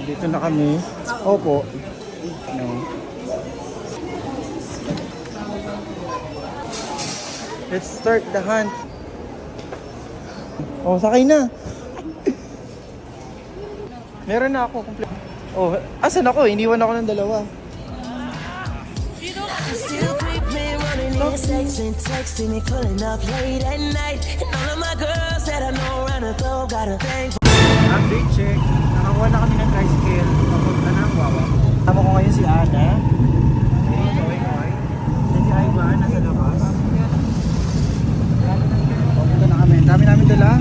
Dito na kami. Opo. No. Let's start the hunt. Oh, sakay na. Meron na ako. Oh, asan ako? Iniwan ako ng dalawa. Texting me, pulling up late at night, and all of my girls that I know around the globe got a thing for. Update check. Nakakuha na kami ng tricycle. Papunta ng Wawa. Tama ko ngayon si Ana. Okay. Then si Ivan nasa labas. Papunta na kami. Dami namin dala.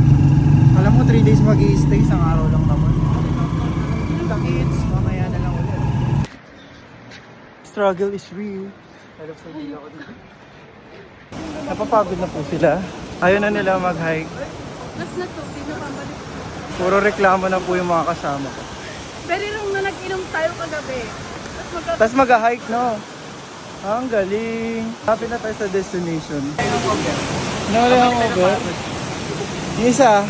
Alam mo 3 days mag-i-stay. Isang araw lang naman. The kids. Mamaya na lang ulit. Struggle is real. Alam sa hindi ako dito. Napapagod na po sila. Ayaw na nila mag-hike. Mas na to, di na pambalik. Puro reklamo na po yung mga kasama ko. Pero nung na nag-inom tayo kagabi, Tapos mag-hike, no? Ang galing. Happy na tayo sa destination. Nawala yung over. Yung isa.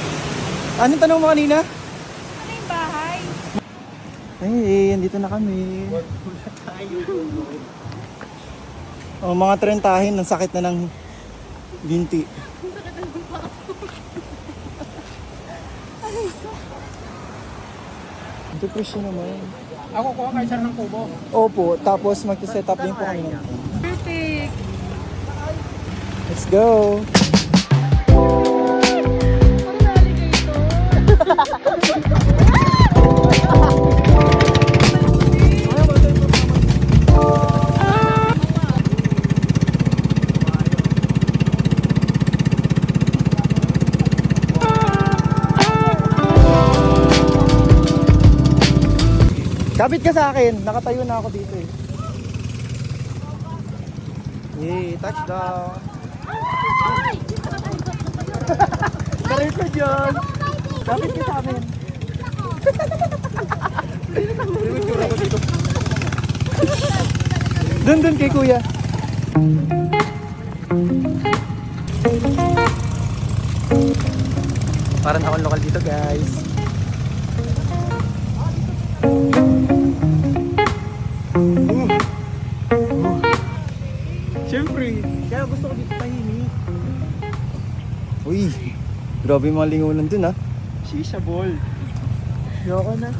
Anong tanong mo kanina? ano yung bahay? Ay, andito na kami. Oh, mga trentahin, ang sakit na ng binti. Depression naman. Ako kuha kay sir ng kubo. Opo, tapos mag-set up din po kami ng... Perfect! Let's go! Ang alligator! Kapit ka sa akin, nakatayo na ako dito eh. Yay, touchdown! Karir ko dyan! Kapit ka sa amin! Dun kay kuya! Parang akong lokal dito guys. Siyempre, kaya gusto ko dito tahimik. Uy, grabe yung mga lingunan dun ha. Shisha ball. Yoko na.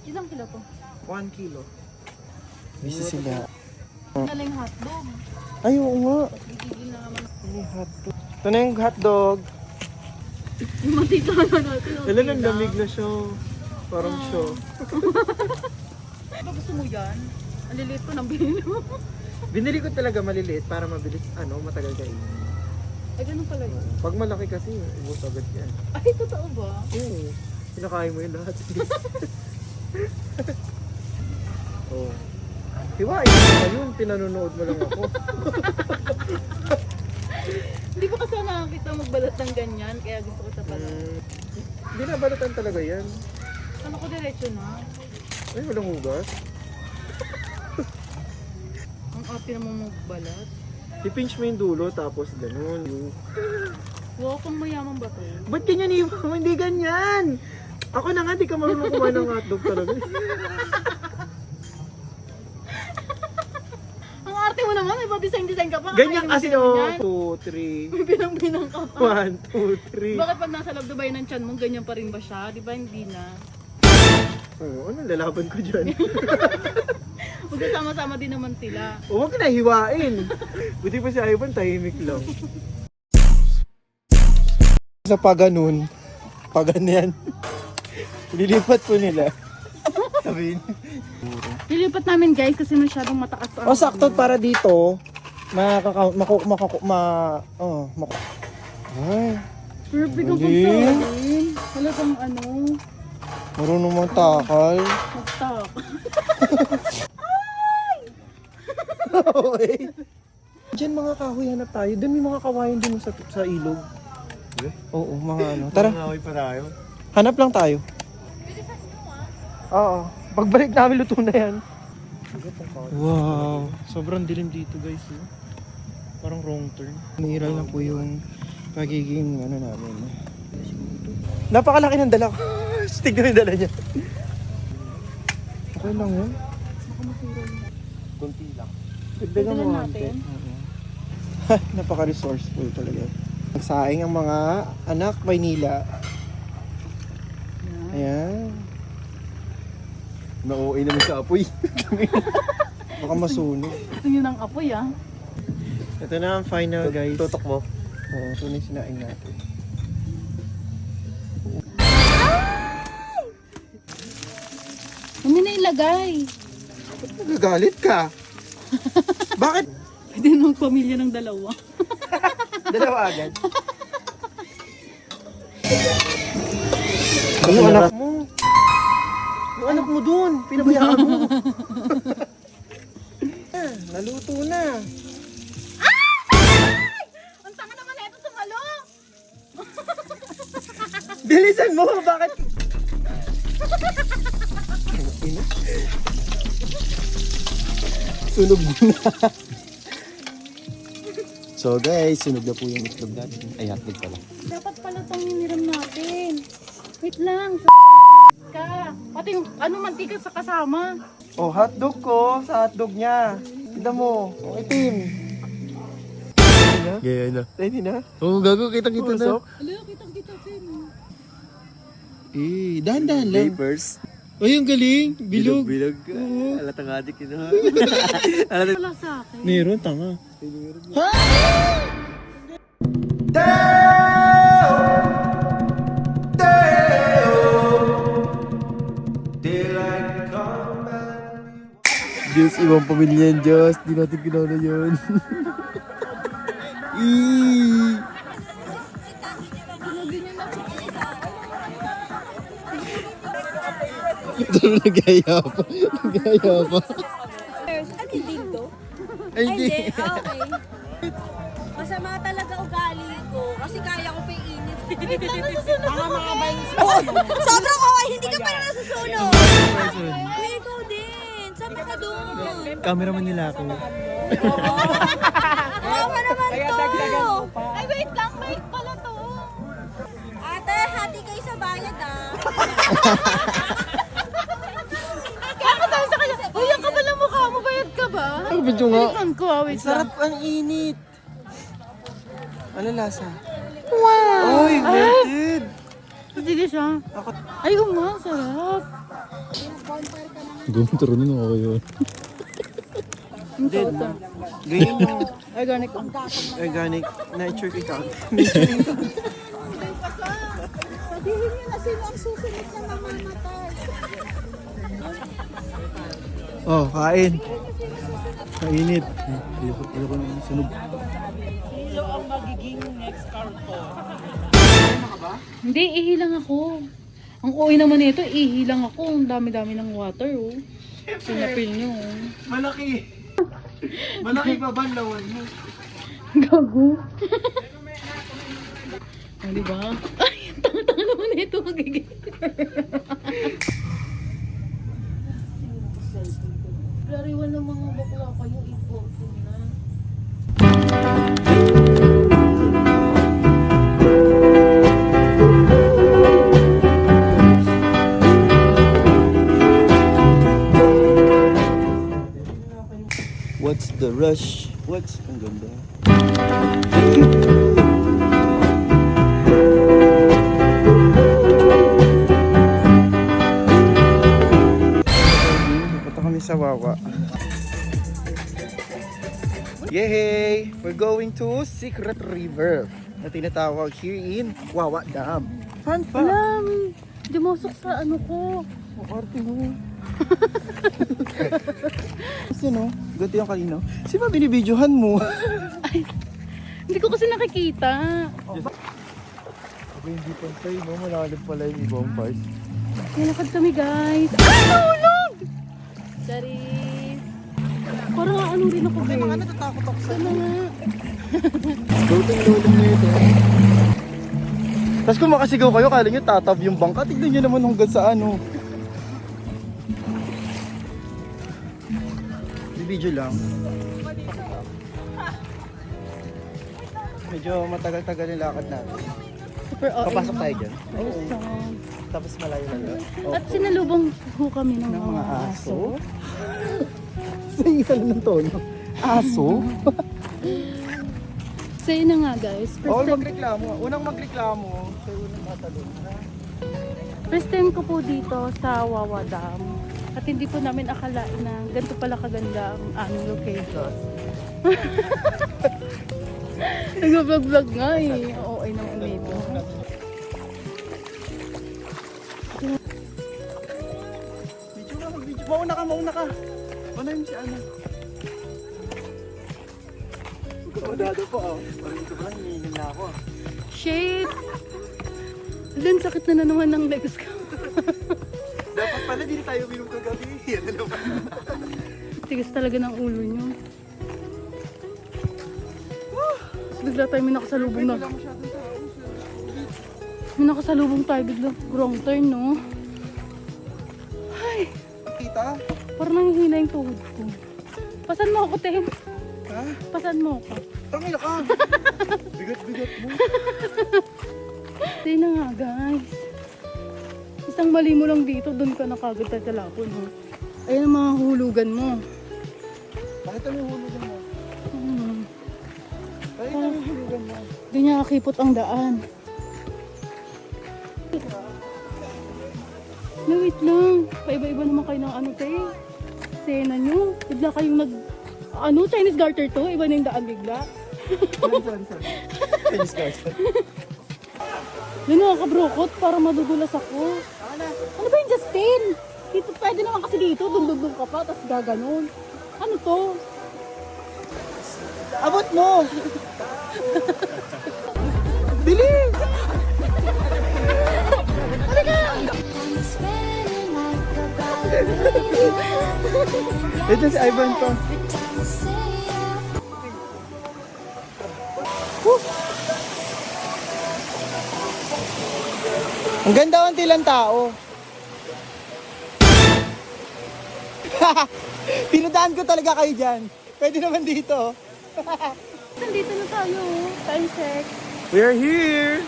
Ilang kilo to? 1 kilo. Busy sila. Galing hotdog. Ay, oo nga. Gigigil na naman. Ay, hotdog. Ito na yung hotdog. Yung matika na natin. Alam, ang lamig na siya. Parang siya. Ba gusto mo yan? Ang liliit ko nang binili mo. Binili ko talaga maliliit para mabilis, matagal kainin. Ay, ganun pala yun. Pag malaki kasi, ubos agad yan. Ay, totoo ba? Oo. Kinakain mo yung lahat. Oo. Hiwain mo na yun, pinanonood mo lang ako. Hindi ba kasi nakakita magbalat ng ganyan? Kaya gusto ko sa balat. Binabalatan talaga yan. Ano ko diretso na? Ay, walang hugas. Ang ate naman magbalat. I-pinch mo yung dulo, tapos ganun. Wow, kung mayaman ba to? Ba't ganyan iwan mo? Hindi ganyan! Ako na nga, di ka marunong kumain ng hotdog talaga. Ang arte mo naman, may pa-design ka pa. Ganyan kasi, Kakainin mo yan. 2, 3. May binang-binang ka pa. 1, 2, 3. Bakit pag nasa loob Dubai ng tiyan mo, ganyan pa rin ba siya? Di ba hindi na? Oo, anong lalaban ko dyan? Magkasama-sama din naman sila. O, huwag ka na hiwain. Buti pa si Ivan, tahimik lang. Sa paganon, paganyan. Lilipat po nila. Sabihin. Lilipat namin guys kasi masyadong mataas. O sakto para dito, ay, Perfect ang Galing. pagsasalin. Wala kang ano, marunong mong takal. magtak. Okay. Diyan mga kahoy hanap tayo. Doon may mga kawayan din sa ilog. Oo, mga ano. Tara. Nangahoy pa tayo. Hanap lang tayo. Oo. Pagbalik namin luto na yan. Wow. Sobrang dilim dito guys. Eh. Parang wrong turn. Nihiral na po yung pagiging ano namin. Napakalaki ng dala ko. Tignan yung dala niya. Okay lang yun. Kunti lang. Dagdagan mo Dagdagan konti. natin. Napaka-resourceful talaga. Nagsaing ang mga anak Maynila. Ayan. Na-OA naman sa apoy. Baka masunog. Gusto nyo ng apoy ah. Ito na ang final guys. Tutok mo. Oo, ito na yung sinaing natin. Ano na ilagay? Nagagalit ka. Bakit? Pwede nang pamilya ng dalawa. Dalawa agad. Yung anak mo. Yung anak mo dun. Pinabayaan mo. Naluto na. Ang tanga naman na ito sumalo! Bilisan mo. Bakit? Ina. Sunog na. So guys, sunog na po yung itlog natin. Ay, hotdog pala. Dapat pala itong hiniram natin. Wait lang. Ka. Pati yung ano mantika sa kasama. Oh, hotdog ko sa hotdog niya. Tignan mo. Oh, itim. Gaya na. Ready na? Oo, gago. Kita-kita na. Usok. Ala, kitang-kita din. Eh, dahan-dahan lang. Vapors. Ay, ang galing. Bilog. Bilog. Alatang adik yun ha. Wala sa akin. Meron, tanga. Diyos, ibang pamilya yan, Diyos. Di natin kinala yun. Ito nagaya pa. Nagaya pa. Ano yung dildo? Ay, Ay, hindi. hindi. Okay. Masama talaga ugali ko. Kasi kaya ko pa yung init. Sobrang okay. Hindi ka pa na nasusunog. Uy, ikaw din. Sama ka doon. Cameraman nila ako. Mama naman to. Ay, wait lang. Wait pala to. Ate, hati kayo sa bayad ah. Kaya ka sabi sa kanya, uy, ang kapal ng mukha mo. Bayad ka ba? Ang video nga. Tingnan ko ah. Wait lang. Sarap ang init. Ano lasa? Wow! Oy, melted! Sige siya. Ako, Ay, sarap. Gumitaro na ako yun. Ang toto. ganyan yung Organic. organic nature ikaw. Sabihin niyo na sino ang susunod na mamamatay. Oh, kain. Kainit. Ayoko nang sunog. Hindi, ihilang ako. Ang uwi naman nito, ihilang ako. Ang dami-dami ng water, oh. Pinapil nyo, oh. Malaki. Malaki pa ba lawan mo? Gago. Oh, diba? Ay, tanga-tanga naman ito. Magiging. Lariwan ng mga bakla kayo, i-photo na. What's the rush? What's ang ganda? Punta kami sa Wawa. Yay! We're going to Secret River. na tinatawag here in Wawa Dam. Fun fact! Alam, dumusok sa ano ko. Ang arte mo. Kasi no, ganito yung kanino. Sino ba binibidyohan mo? Hindi ko kasi nakikita. Ako hindi pantay, no? Malalim pala yung ibang parts. Nilakad kami guys. Ah! Nahulog! Sorry. Parang ano rin ako Okay, babe. mga natatakot ako sa Ano nga? Loading na ito. Tapos kung makasigaw kayo, kala nyo tatab yung bangka. Tignan nyo naman hanggang sa ano. Video lang. Medyo matagal-tagal yung lakad natin. Super OA. Papasok tayo dyan. Awesome. Tapos malayo lang doon. At sinalubong ho kami ng, Ng mga aso. Sa isa lang ng tono. Aso? So yun na nga guys. Oo, magreklamo. Unang magreklamo, siya yung unang tatalon. First time ko po dito sa Wawa Dam. At hindi po namin akalain na ganito pala kaganda ang aming location. Nag-vlog-vlog nga eh. Oo, ay naman dito. Video ka, mag-video. Mauna ka, mauna ka. Unahin mo si Ana. Dado po, oh. Parang ito pala, hinihingal na ako. Shit! Alan, sakit na naman ng legs ko. Dapat pala, di tayo minum kagabi. Ano naman? Tigas talaga ng ulo nyo. Tapos bigla tayo may nakasalubong na. Wala masyadong tao. May nakasalubong tayo bigla. Wrong turn, no? Ay, Kita? parang nanghihina yung tuhod ko. Pasan mo ako, Ten. Ha? Pasan mo ako. Tangina ka! Bigat-bigat mo. Hindi na nga, guys. Isang mali mo lang dito, doon ka na kagad tatalapon, ha? Ayan ang mga hulugan mo. Bakit ano yung hulugan mo? Hmm. Bakit ano yung hulugan mo? Hindi niya kakipot ang daan. No, wait lang. Paiba-iba naman kayo ng ano, te. Sena nyo. Bigla kayong ano, Chinese garter to? Iba na yung daan bigla. Sorry. Chinese guys. Yun nakakabrokot para madudulas ako. Ano ba yung Justin? Dito, pwede naman kasi dito. Dundundun ka pa, tapos gaganon. Ano to? Abot mo! Bilis! Ito si Ivan to. Ang ganda ang tilang tao. Pinuntahan ko talaga kayo dyan. Pwede naman dito. Nandito na tayo. Time check. We are here.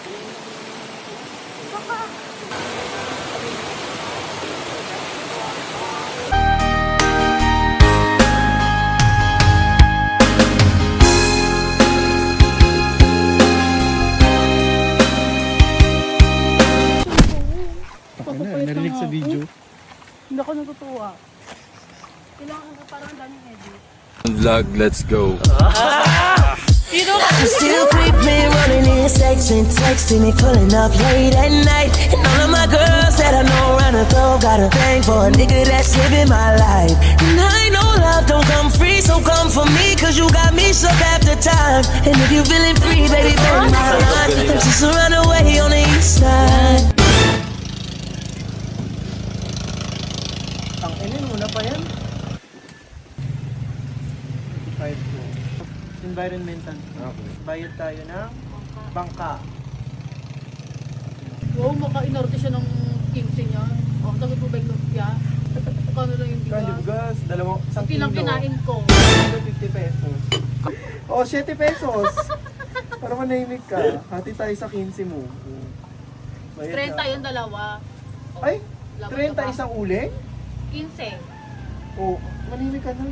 Narinig sa video. Hindi ako natutuwa. Kailangan ko parang daming edit. Vlog, let's go. Still creeping, running in sex and texting and pulling up late at night. And all of my girls that I know around the globe got a thing for a nigga that's living my life. And I know love don't come free, so come for me, cause you got me shook half the time. And if you feeling free, baby, bend my line. I'm just around the way on the east side. Ang inin, muna pa yan. 55 po. Environmental. Okay. Bayad tayo ng bangka. Wow, maka-inorte siya ng 15 niya. O, sagot mo ba yung lumpia? Kano lang yung Kandi bigas? bugas, isang Kilang kilo. kinain ko. 50 pesos. O, 7 pesos. Para manahimik ka. Hati tayo sa 15 mo. Bayad 30 yung dalawa. Ay, Laban 30 ka ba? isang uli? 15. O, manahimik ka na.